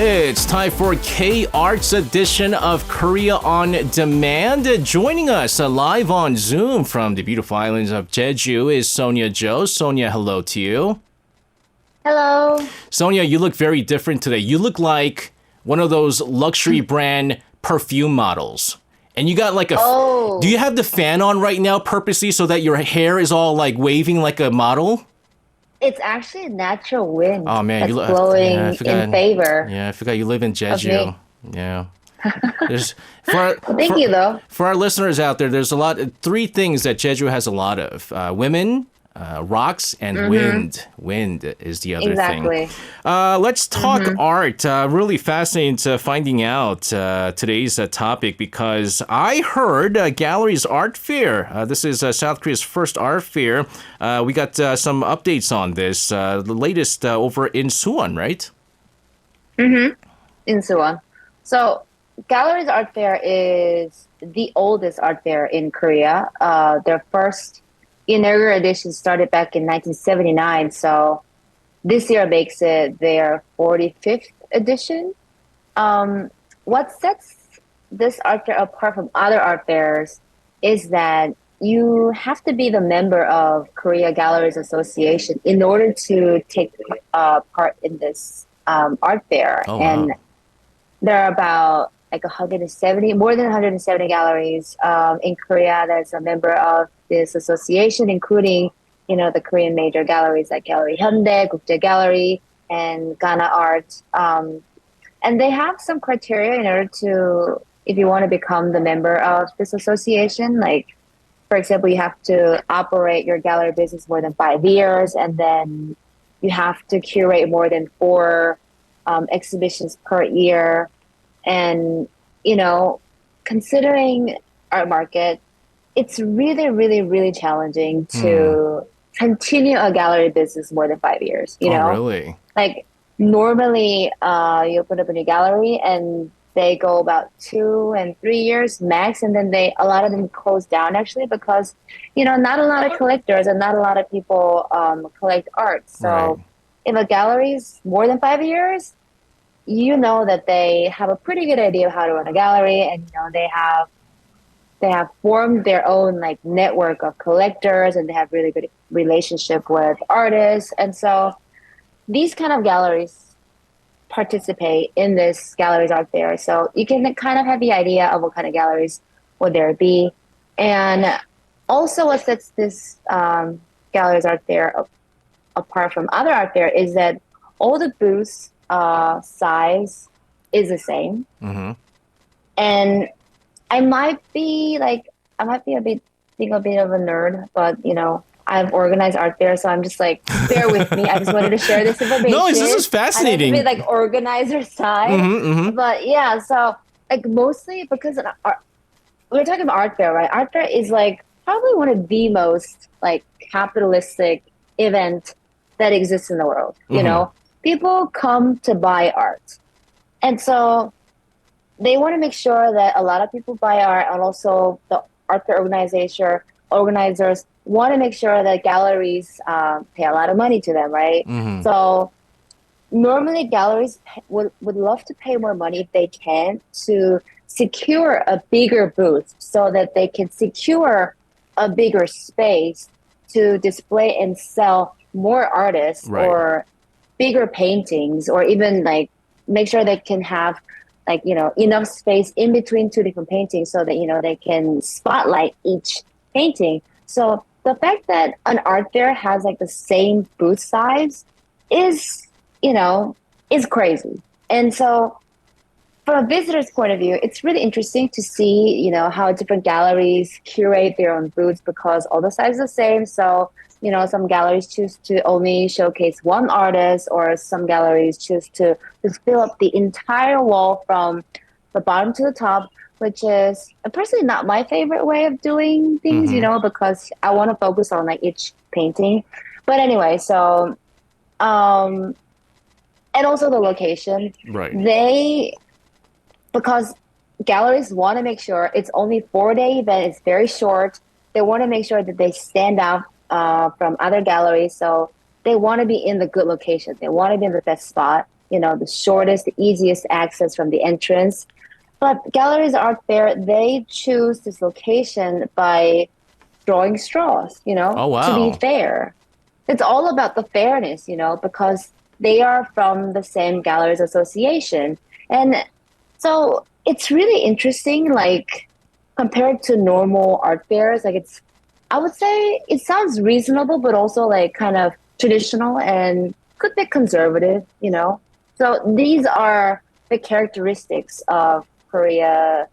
It's time for K-Arts edition of Korea on Demand. Joining us live on Zoom from the beautiful islands of Jeju is Sonya Cho. Sonya, hello to you. Hello. Sonya, you look very different today. You look like one of those luxury brand perfume models. And you got like a... Do you have the fan on right now purposely so that your hair is all like waving like a model? It's actually a natural wind that's blowing in favor. Yeah, I forgot you live in Jeju. Yeah. Thank you, though. For our listeners out there, there's three things that Jeju has a lot of. Women, rocks, and wind. Wind is the other thing. Let's talk art. Really fascinating finding out today's topic because I heard Gallery's art fair. This is South Korea's first art fair. We got some updates on this. The latest over in Suwon, right? In Suwon. So Gallery's art fair is the oldest art fair in Korea. Their first inaugural edition started back in 1979, so this year makes it their 45th edition. What sets this art fair apart from other art fairs is that you have to be the member of Korea Galleries Association in order to take part in this art fair. Oh, wow. And there are about like 170, more than 170 galleries in Korea that's a member of this association, including, the Korean major galleries like Gallery Hyundai, Gukjae Gallery, and Ghana Art. And they have some criteria in order to, if you want to become the member of this association, like, for example, you have to operate your gallery business more than 5 years, and then you have to curate more than 4 exhibitions per year. And, considering our market, it's really, really, really challenging to continue a gallery business more than 5 years, you know? Really? Like, normally, you open up a new gallery and they go about 2 and 3 years max, and then a lot of them close down actually because, not a lot of collectors and not a lot of people collect art. So if a gallery is more than 5 years, you know that they have a pretty good idea of how to run a gallery, and they have formed their own like network of collectors, and they have really good relationship with artists. And so these kind of galleries participate in this galleries art fair, so you can kind of have the idea of what kind of galleries would there be. And also what sets this galleries art fair apart from other art fair is that all the booths size is the same. And I might be a bit of a nerd, but I've organized art fair, so I'm just like, bear with me. I just wanted to share this information. No, this is fascinating. I like to be like organizer side. But yeah, so like mostly because we're talking about art fair, right? Art fair is like probably one of the most like capitalistic event that exists in the world. You know, people come to buy art, and so they want to make sure that a lot of people buy art, and also the art fair organizers want to make sure that galleries pay a lot of money to them, right? So normally galleries would love to pay more money if they can to secure a bigger booth so that they can secure a bigger space to display and sell more artists or bigger paintings, or even like make sure they can have like, enough space in between 2 different paintings so that, they can spotlight each painting. So the fact that an art fair has like the same booth size is crazy. And so from a visitor's point of view, it's really interesting to see, how different galleries curate their own booths because all the sizes are the same. So, some galleries choose to only showcase one artist, or some galleries choose to just fill up the entire wall from the bottom to the top, which is personally not my favorite way of doing things, because I want to focus on like each painting. But anyway, so, and also the location. Because galleries want to make sure it's only 4-day event, it's very short. They want to make sure that they stand out from other galleries. So they want to be in the good location. They want to be in the best spot. the shortest, the easiest access from the entrance. But galleries art fair, they choose this location by drawing straws, Oh, to be wow. fair. It's all about the fairness, because they are from the same galleries association. And so it's really interesting, like compared to normal art fairs, like I would say it sounds reasonable, but also like kind of traditional and could be conservative. So these are the characteristics of Korea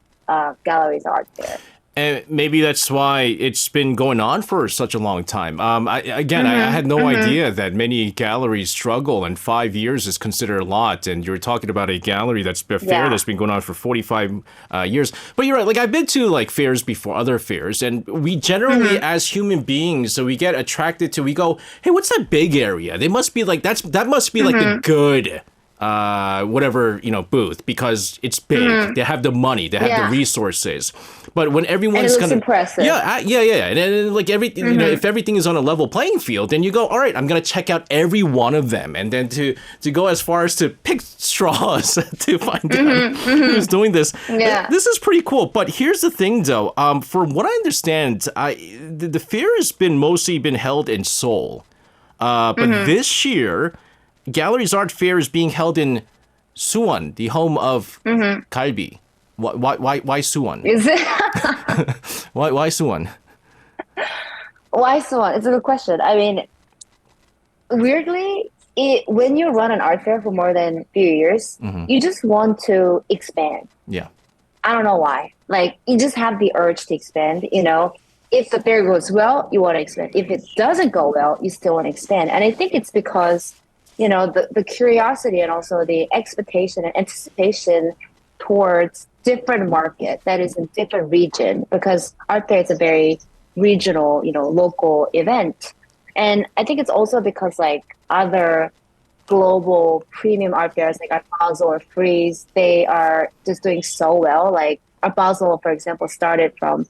galleries art fair. And maybe that's why it's been going on for such a long time. I had no idea that many galleries struggle, and 5 years is considered a lot. And you're talking about a gallery that's been fair Yeah. that's been going on for 45 years. But you're right. Like I've been to like fairs before, other fairs, and we generally, as human beings, so we get attracted to. We go, hey, what's that big area? They must be like that must be like the good. Whatever booth, because it's big. They have the money, they have Yeah. the resources. But when And it everyone's looks kind of impressive. yeah, and like everything, if everything is on a level playing field, then you go, all right, I'm gonna check out every one of them, and then to go as far as to pick straws to find out who's doing this. Yeah. This is pretty cool. But here's the thing, though. From what I understand, the fair has mostly been held in Seoul, but this year, Galleries Art Fair is being held in Suwon, the home of Galbi. Why Suwon? Is it? Why Suwon? Why so on? It's a good question. I mean, weirdly, when you run an art fair for more than a few years, you just want to expand. Yeah. I don't know why. Like, you just have the urge to expand. If the fair goes well, you want to expand. If it doesn't go well, you still want to expand. And I think it's because, the curiosity and also the expectation and anticipation towards different market that is in different region, because art fair is a very regional, local event. And I think it's also because like other global premium art fairs like Art Basel or Frieze, they are just doing so well. Like Art Basel, for example, started from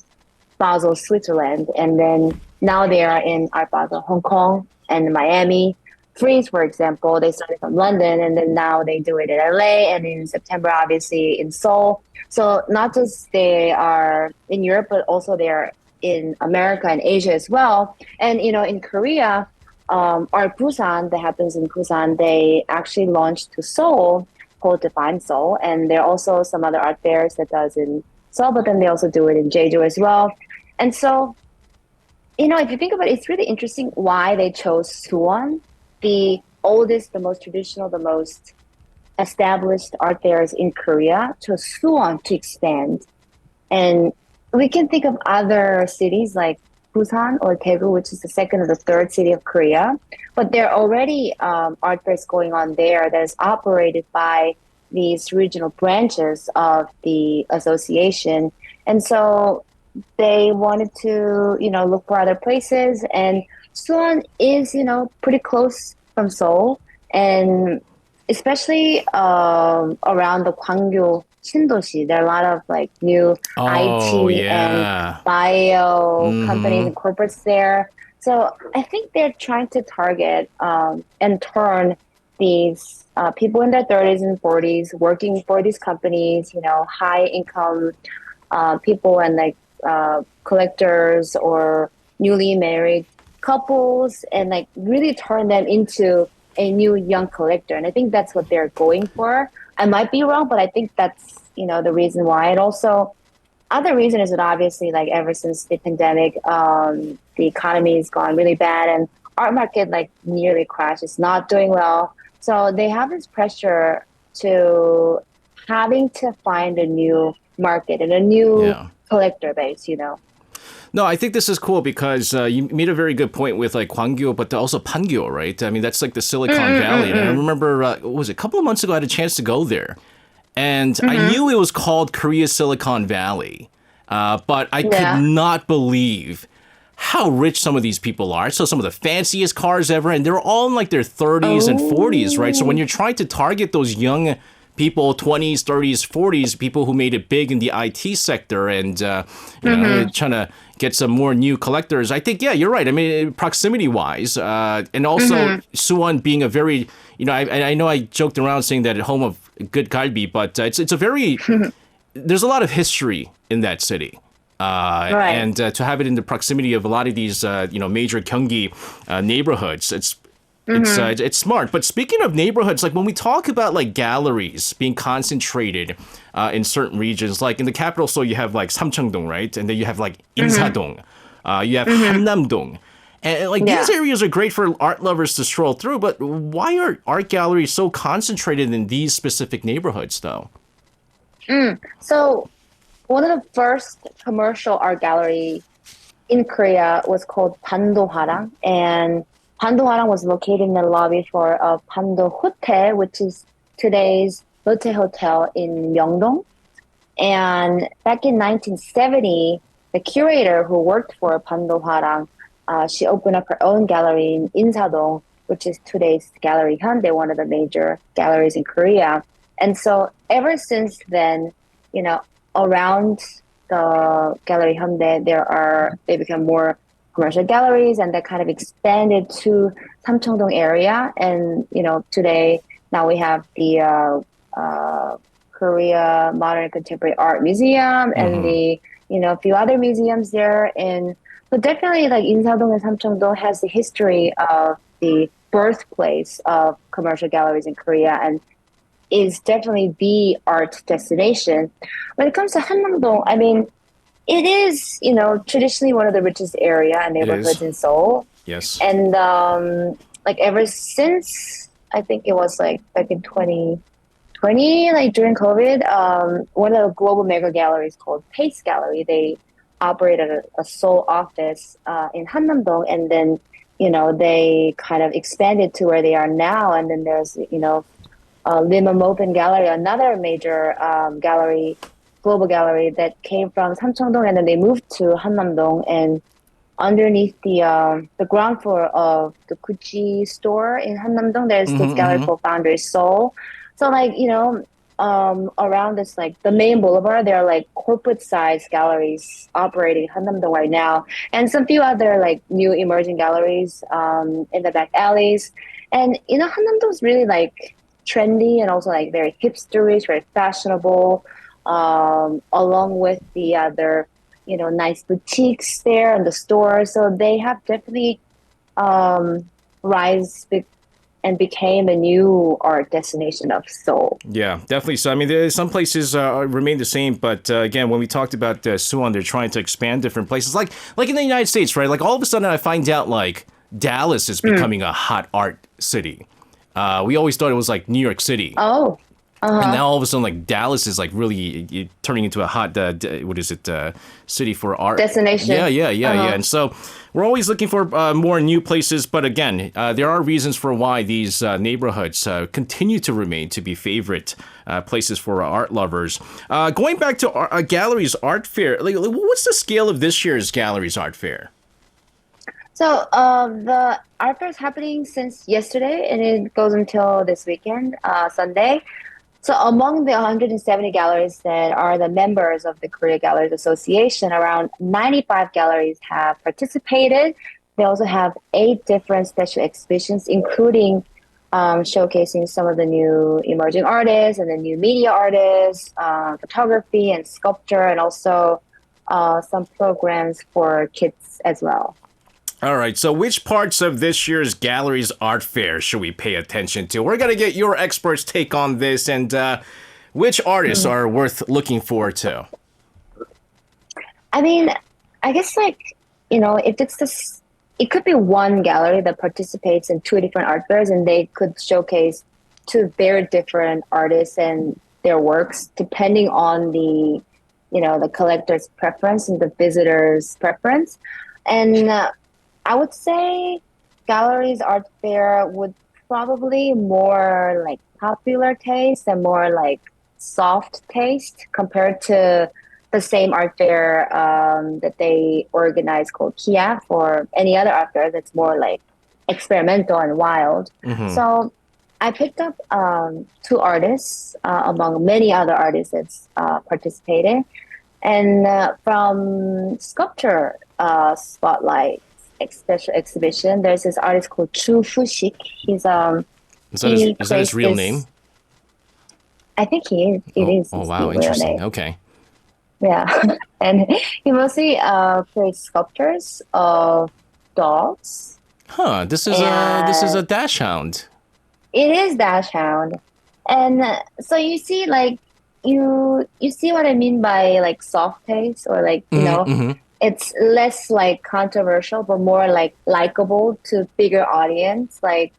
Basel, Switzerland, and then now they are in Art Basel, Hong Kong and Miami. Frieze, for example, they started from London, and then now they do it in LA, and in September, obviously, in Seoul. So not just they are in Europe, but also they are in America and Asia as well. And, in Korea, Art Busan, that happens in Busan, they actually launched to Seoul, called Define Seoul. And there are also some other art fairs that does in Seoul, but then they also do it in Jeju as well. And so, if you think about it, it's really interesting why they chose Suwon, the oldest, the most traditional, the most established art fairs in Korea, to Suwon to expand. And we can think of other cities like Busan or Daegu, which is the second or the third city of Korea. But there are already art fairs going on there that is operated by these regional branches of the association. And so they wanted to, look for other places. And Suwon is, pretty close from Seoul, and especially around the Gwangju Shindoshi, there are a lot of like new IT and bio companies and corporates there. So I think they're trying to target and turn these people in their 30s and 40s working for these companies, high income people and like collectors or newly married couples, and like really turn them into a new young collector. And I think that's what they're going for. I might be wrong, but I think that's, the reason why. And also other reason is that obviously like ever since the pandemic, the economy has gone really bad and art market like nearly crashed. It's not doing well. So they have this pressure to having to find a new market and a new collector base. No, I think this is cool because you made a very good point with like Gwangju, but also Pangyo, right? I mean, that's like the Silicon Valley. And I remember, what was it, a couple of months ago, I had a chance to go there. And I knew it was called Korea Silicon Valley, but I could not believe how rich some of these people are. So some of the fanciest cars ever, and they're all in like their 30s and 40s, right? So when you're trying to target those young people 20s, 30s, 40s, people who made it big in the IT sector and you know, trying to get some more new collectors. I think, yeah, you're right. I mean, proximity wise, and also Suwon being a very, you know, I know I joked around saying that home of good galbi, but it's a very, there's a lot of history in that city. Right. And to have it in the proximity of a lot of these, you know, major Gyeonggi neighborhoods, it's smart. But speaking of neighborhoods, like when we talk about like galleries being concentrated in certain regions, like in the capital, so you have like Samcheongdong, right? And then you have like Insadong, you have Hamnamdong. And like these areas are great for art lovers to stroll through, but why are art galleries so concentrated in these specific neighborhoods though? So one of the first commercial art gallery in Korea was called Hwarang, and Hwarang was located in the lobby for Pando Hotel, which is today's Lotte Hotel in Myeongdong. And back in 1970, the curator who worked for Hwarang, she opened up her own gallery in Insadong, which is today's Gallery Hyundai, one of the major galleries in Korea. And so ever since then, you know, around the Gallery Hyundai, they become more commercial galleries, and that kind of expanded to Samcheongdong area. And you know, today now we have the Korea Modern Contemporary Art Museum and the a few other museums there. And but definitely, like Insadong and Samcheongdong has the history of the birthplace of commercial galleries in Korea, and is definitely the art destination. When it comes to Hannamdong, I mean, it is, traditionally one of the richest area and neighborhoods in Seoul. Yes. And like ever since, I think it was like back in 2020, like during COVID, one of the global mega galleries called Pace Gallery, they operated a Seoul office in Hannamdong, and then, they kind of expanded to where they are now. And then there's, Limam Open Gallery, another major global gallery that came from Samcheongdong, and then they moved to Hannamdong. And underneath the ground floor of the Gucci store in Hannamdong, there's this gallery called Foundry Seoul. So like, around this, like the main boulevard, there are like corporate sized galleries operating in Hannamdong right now, and some few other like new emerging galleries in the back alleys. And Hannamdong's really like trendy and also like very hipsterish, very fashionable, along with the other, nice boutiques there and the stores. So they have definitely and became a new art destination of Seoul. Yeah, definitely. So, I mean, some places remain the same, but again, when we talked about Suwon, they're trying to expand different places, like in the United States, right? Like all of a sudden, I find out like Dallas is becoming a hot art city. We always thought it was like New York City. Oh. And now all of a sudden, like Dallas is like really turning into a hot, city for art destination. Yeah. And so we're always looking for more new places. But again, there are reasons for why these neighborhoods continue to remain to be favorite places for art lovers. Going back to Galleries Art Fair, like what's the scale of this year's Galleries Art Fair? So the art fair is happening since yesterday, and it goes until this weekend, Sunday. So among the 170 galleries that are the members of the Korea Galleries Association, around 95 galleries have participated. They also have 8 different special exhibitions, including showcasing some of the new emerging artists and the new media artists, photography and sculpture, and also some programs for kids as well. All right, so which parts of this year's Galleries Art Fair should we pay attention to? We're going to get your experts' take on this, and which artists are worth looking forward to? I mean, I guess like, if it's this, it could be one gallery that participates in 2 different art fairs, and they could showcase 2 very different artists and their works, depending on the, the collector's preference and the visitor's preference. And I would say Galleries Art Fair would probably more like popular taste and more like soft taste compared to the same art fair that they organize called KIAF or any other art fair that's more like experimental and wild. So I picked up two artists among many other artists that's participated. And from sculpture spotlight special exhibition, there's this artist called Chu Fushik. He Is that his creates real this. name? I think he is. It is Oh his wow, real interesting. name. Okay. Yeah, and he mostly creates sculptures of dogs, Huh, this is a and dash hound. it is Dash Hound. And so you see, like you see what I mean by like soft taste, or like Hmm. it's less like controversial, but more like likable to bigger audience. Like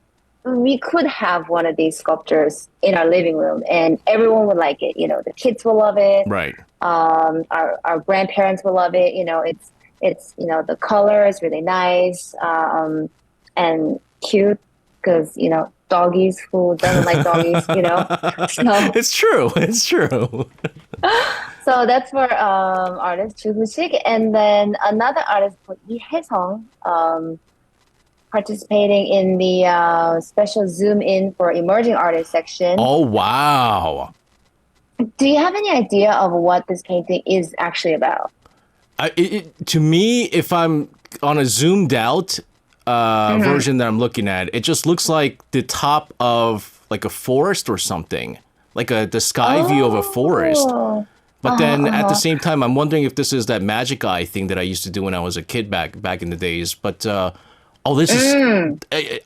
we could have one of these sculptures in our living room, and everyone would like it. The kids will love it. Right. Our grandparents will love it. It's the color is really nice, and cute because doggies who doesn't like doggies. So It's true. It's true. so that's for artist Chu Sik, and then another artist called Lee Hae-sung, participating in the special Zoom In for Emerging Artists section. Oh wow. Do you have any idea of what this painting is actually about? To me, if I'm on a zoomed out version that I'm looking at, it just looks like the top of like a forest or something, like the sky view of a forest. Oh, But then at the same time, I'm wondering if this is that magic eye thing that I used to do when I was a kid back in the days. But this is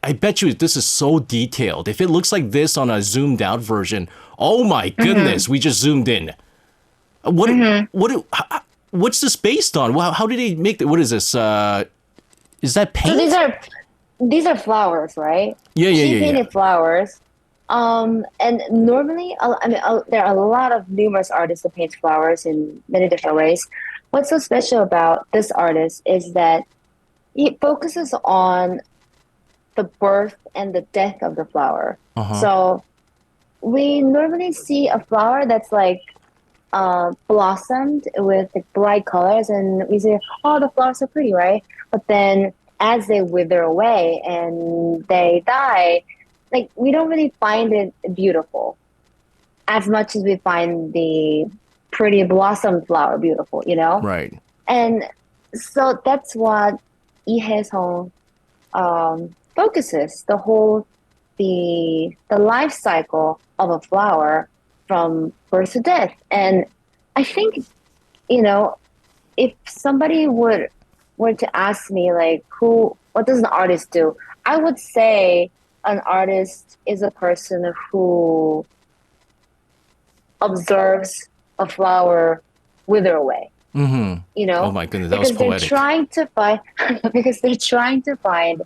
I bet you this is so detailed. If it looks like this on a zoomed out version, oh my goodness, we just zoomed in. What's this based on? How did they make that? What is this? Is that so paint? these are flowers, right? Yeah, yeah, She yeah, yeah. painted flowers. And normally, there are a lot of numerous artists that paint flowers in many different ways. What's so special about this artist is that he focuses on the birth and the death of the flower. Uh-huh. So we normally see a flower that's like blossomed with like, bright colors, and we say, "Oh, the flowers are pretty, right?" But then, as they wither away and they die, like we don't really find it beautiful as much as we find the pretty blossom flower beautiful, Right. And so that's what Lee Hae-sung focuses the life cycle of a flower from birth to death. And I think, if somebody were to ask me like what does an artist do? I would say an artist is a person who observes a flower wither away. Oh my goodness, that was Because they're poetic. trying to find because they're trying to find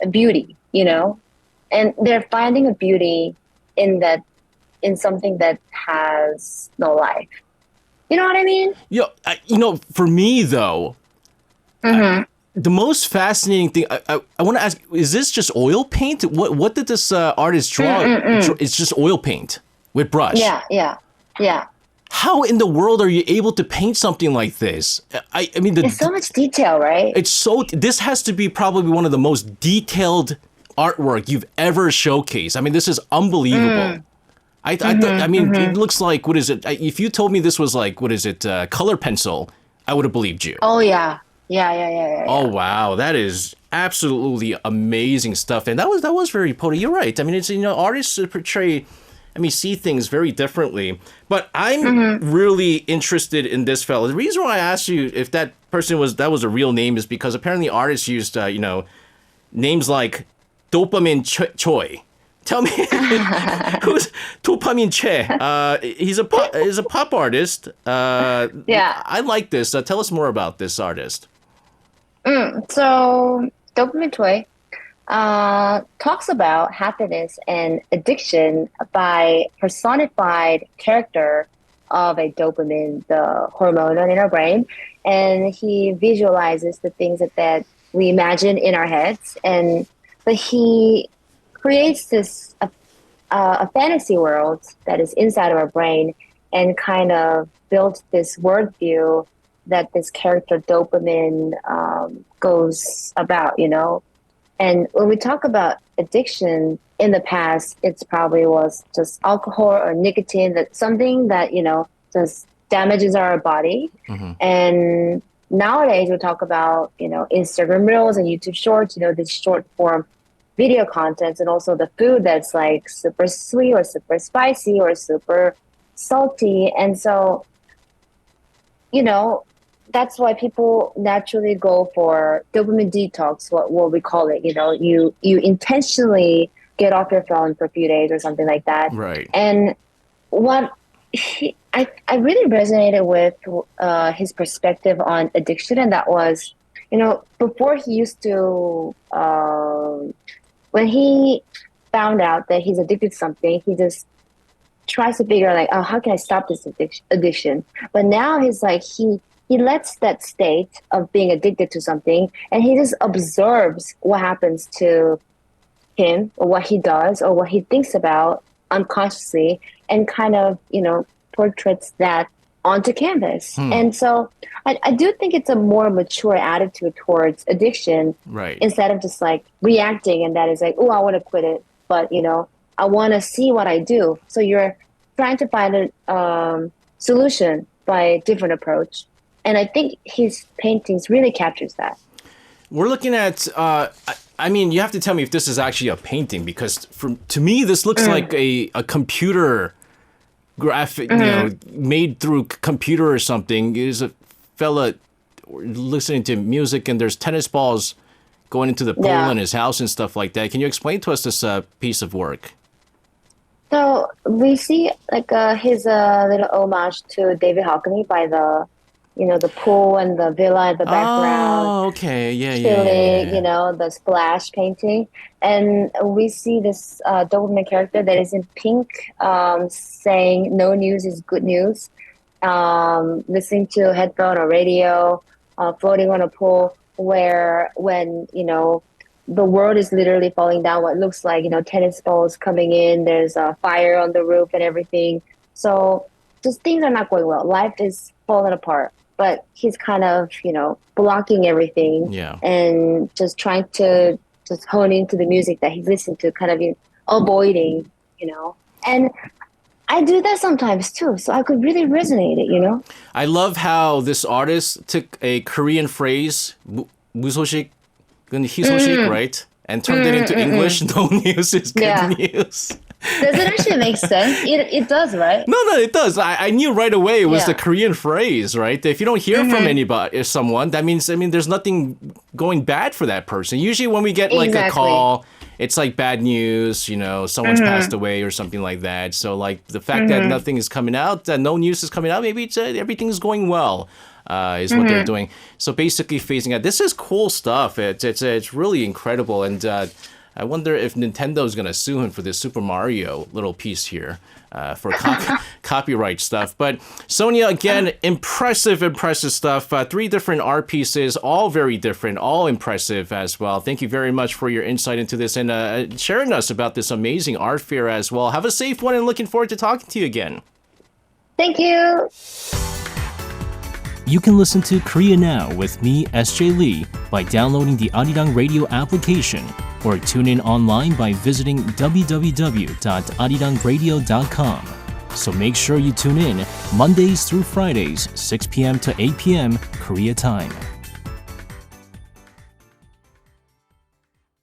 a beauty, and they're finding a beauty in something that has no life. You know what I mean? Yeah, for me though, the most fascinating thing I want to ask: is this just oil paint? What did this artist draw? It's just oil paint with brush. Yeah. How in the world are you able to paint something like this? I mean, There's so much detail, right? this has to be probably one of the most detailed artwork you've ever showcased. I mean, this is unbelievable. I mean, it looks like, what is it? If you told me this was like, what is it, color pencil, I would have believed you. Oh yeah. Yeah. Oh wow, that is absolutely amazing stuff, and that was very potent. You're right. I mean, it's artists portray, see things very differently. But I'm really interested in this fellow. The reason why I asked you if that person was a real name is because apparently artists used names like Dopamine Choi. Tell me, who's Dopamine Che? He's a pop artist. Yeah. I like this. Tell us more about this artist. So Dopamine Toy talks about happiness and addiction by personified character of a dopamine, the hormone in our brain, and he visualizes the things that we imagine in our heads, but he creates this a fantasy world that is inside of our brain, and kind of builds this worldview that this character dopamine goes about, And when we talk about addiction in the past, it's probably was just alcohol or nicotine, that something that, just damages our body. And nowadays we talk about, Instagram Reels and YouTube Shorts, this short form video content, and also the food that's like super sweet or super spicy or super salty. And so, that's why people naturally go for dopamine detox, what we call it. You intentionally get off your phone for a few days or something like that. Right. And what I really resonated with his perspective on addiction, and that was, before he used to, when he found out that he's addicted to something, he just tries to figure out like, oh, how can I stop this addiction? But now he's like, he lets that state of being addicted to something, and he just observes what happens to him or what he does or what he thinks about unconsciously, and kind of, portraits that onto canvas. And so I do think it's a more mature attitude towards addiction, right? Instead of just like reacting, and that is like, oh, I want to quit it, but I want to see what I do. So you're trying to find a solution by a different approach. And I think his paintings really captures that. We're looking at, I mean, you have to tell me if this is actually a painting, because to me, this looks like a computer graphic, made through computer or something. There's a fella listening to music, and there's tennis balls going into the pool in his house and stuff like that. Can you explain to us this piece of work? So we see like his little homage to David Hockney by the pool and the villa in the background. Oh, okay. Yeah. The splash painting. And we see this Doberman character that is in pink, saying no news is good news, listening to a headphone or radio, floating on a pool, where when, the world is literally falling down, what looks like, tennis balls coming in, there's a fire on the roof and everything. So just things are not going well. Life is falling apart. But he's kind of, blocking everything and just trying to just hone into the music that he's listening to, kind of avoiding, And I do that sometimes too, so I could really resonate it, I love how this artist took a Korean phrase, 무소식, 희소식, right? And turned it into English. No news is good news. Does it actually make sense? It does, right? No, it does. I knew right away it was the Korean phrase, right? If you don't hear from anybody, if someone, that means, there's nothing going bad for that person. Usually when we get like a call, it's like bad news, someone's passed away or something like that. So like the fact that nothing is coming out, that no news is coming out, maybe it's everything's going well. Is what they're doing. So basically phasing out. This is cool stuff. It's really incredible. And I wonder if Nintendo is going to sue him for this Super Mario little piece here for copyright stuff. But Sonya, again, impressive stuff. 3 different art pieces, all very different, all impressive as well. Thank you very much for your insight into this and sharing us about this amazing art fair as well. Have a safe one, and looking forward to talking to you again. Thank you. You can listen to Korea Now with me, SJ Lee, by downloading the Arirang Radio application, or tune in online by visiting www.arirangradio.com. So make sure you tune in Mondays through Fridays, 6 p.m. to 8 p.m. Korea time.